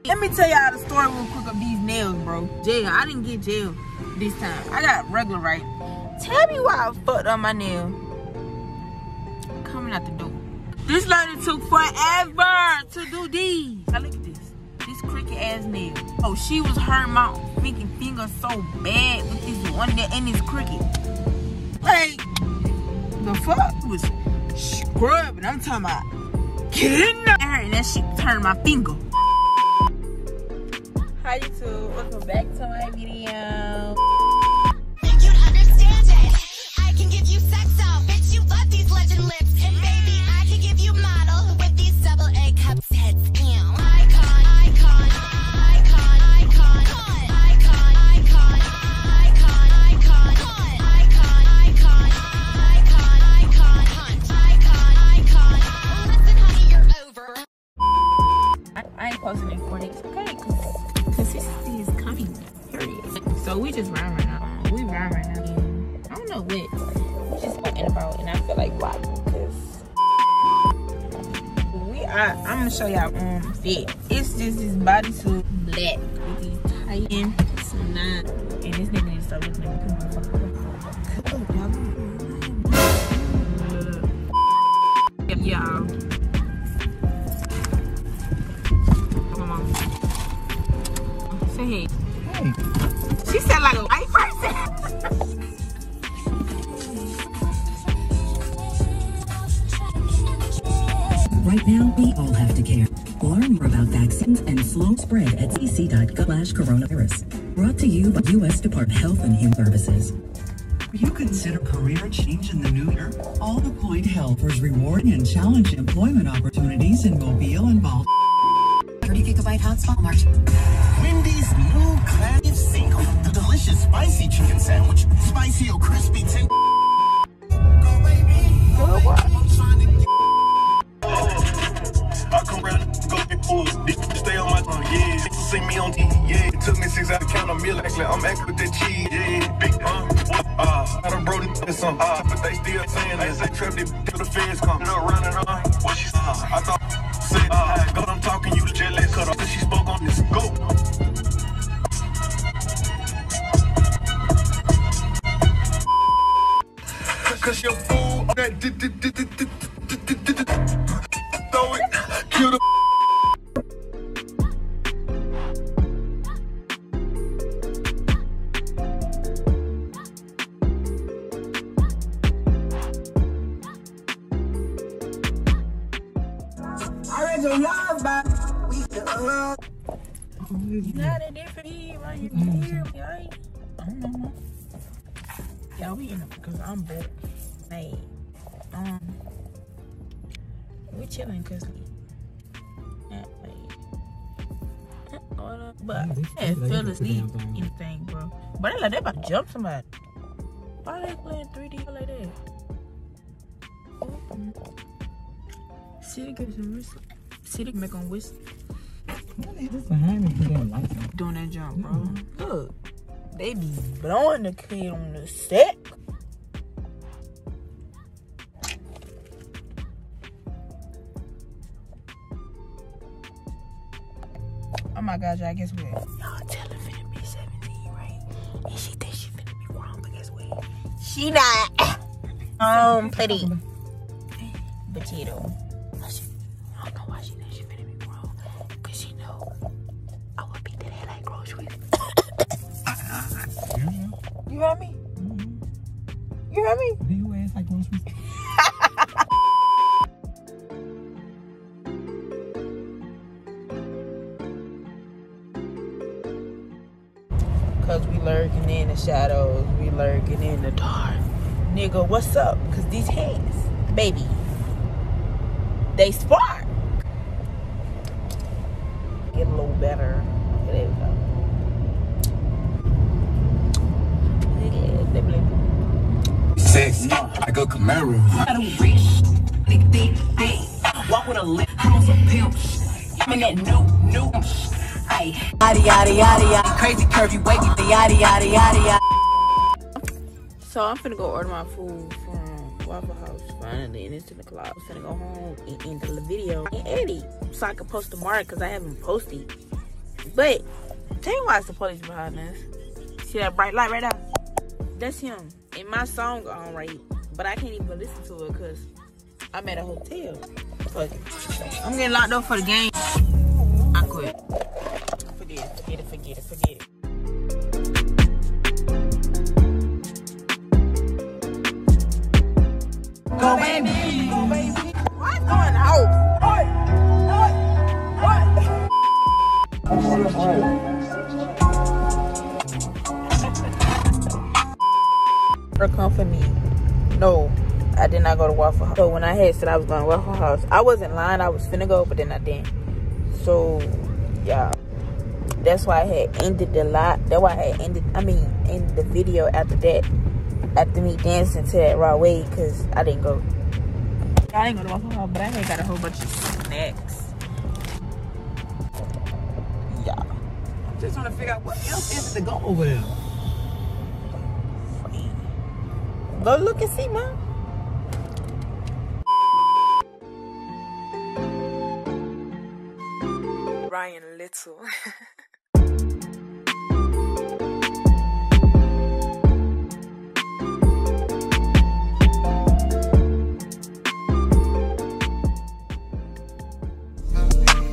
Let me tell y'all the story real quick of these nails, bro. Jail. I didn't get jail this time. I got regular right. Tell me why I fucked up my nail. Coming out the door. This lady took forever to do these. Now look at this. This cricket ass nail. Oh, she was hurting my freaking finger so bad with this one nail and this cricket. Like, the fuck? It was scrubbing. I'm talking about, get in there. And that shit turned my finger. Hi YouTube, welcome back to my video. Think you'd understand it. I can give you sex all, bitch, you love these legend lips. And baby, I can give you model with these double A cup tits. Icon, icon, icon, icon, icon, icon, icon, icon, icon, icon, icon. Listen, honey, you're over. I ain't posting in 4 days, okay? Consistency is coming, period. So we just rhyme right now. We rhyme right now. I don't know what. We just talking about, and I feel like why? Because I'm gonna show y'all fit. It's just this bodysuit black with these tight and some nine. And this nigga needs to start looking at me. Y'all. Say hey. Hey. She said like a white person. Right now, we all have to care. Learn more about vaccines and slow spread at cdc.gov/coronavirus. Brought to you by U.S. Department of Health and Human Services. Will you consider career change in the new year? All Deployed Health offers rewarding and challenging employment opportunities in Mobile and Baltimore. 30 gigabyte hotspot March. Wendy's new classic single, the delicious spicy chicken sandwich, spicy or crispy tin. Go baby, I'm trying to get. I come around and go get food. Stay on my tongue, yeah. See me on TV, yeah. It took me 6 hours to count a meal, actually. I'm acting with that cheese, yeah. Big I done brought it to some, but they still saying they say trap it till the feds come. You know, running on. What she said, I thought, said, go, I'm talking, you the jet lag cut off. She spoke on this, go. Cause your fool, that throw it, kill the. Not a different here, right here. I don't know. Y'all, we in because I'm bored. Hey, we chilling cause but I fell asleep anything, bro. But they like they about to jump somebody. Why are they playing 3D like that? City gives some risk. City make on whistle. What is this behind me? Doing that jump, bro. Look, they be blowing the kid on the set. Oh my God, y'all, guess what? Y'all tell her finna be 17, right? And she thinks she finna be wrong, but guess what? She not. Pretty. Potato. I don't know why she thinks she finna be wrong. Cause she know I would beat that head like groceries. You heard me? You heard me? Do you ass like groceries? Cause we lurking in the shadows, we lurking in the dark. Nigga, what's up? Cause these hands, baby, they spark. Get a little better. Okay, there we go. Sex, like a Camaro. Walk with a lip, house of pimp. I'm in that new. Ay, yada yada yada yada. Crazy curvy, wavy, yada yada yada yada. So I'm finna go order my food from Waffle House finally, and it's in the closet. I'm finna go home and end the video and edit so I can post tomorrow because I haven't posted But tell me why it's the police behind us. See that bright light right there? That's him. And my song on right, but I can't even listen to it because I'm at a hotel. Fuck it. I'm getting locked up for the game. I quit. Forget it. Go baby. What's going on? Or come for me. No, I did not go to Waffle House. So when I had said I was going to Waffle House, I wasn't lying. I was finna go, but then I didn't. So yeah, that's why I had ended the lot. That's why I had ended the video after that. After me dancing to that raw way, because I didn't go. I didn't go to Waffle House, but I had got a whole bunch of snacks. Yeah. Just trying to figure out what else is it to go over there. Go look and see, Mom. Ryan Little.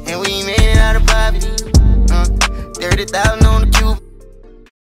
And we made it out of poverty. 30,000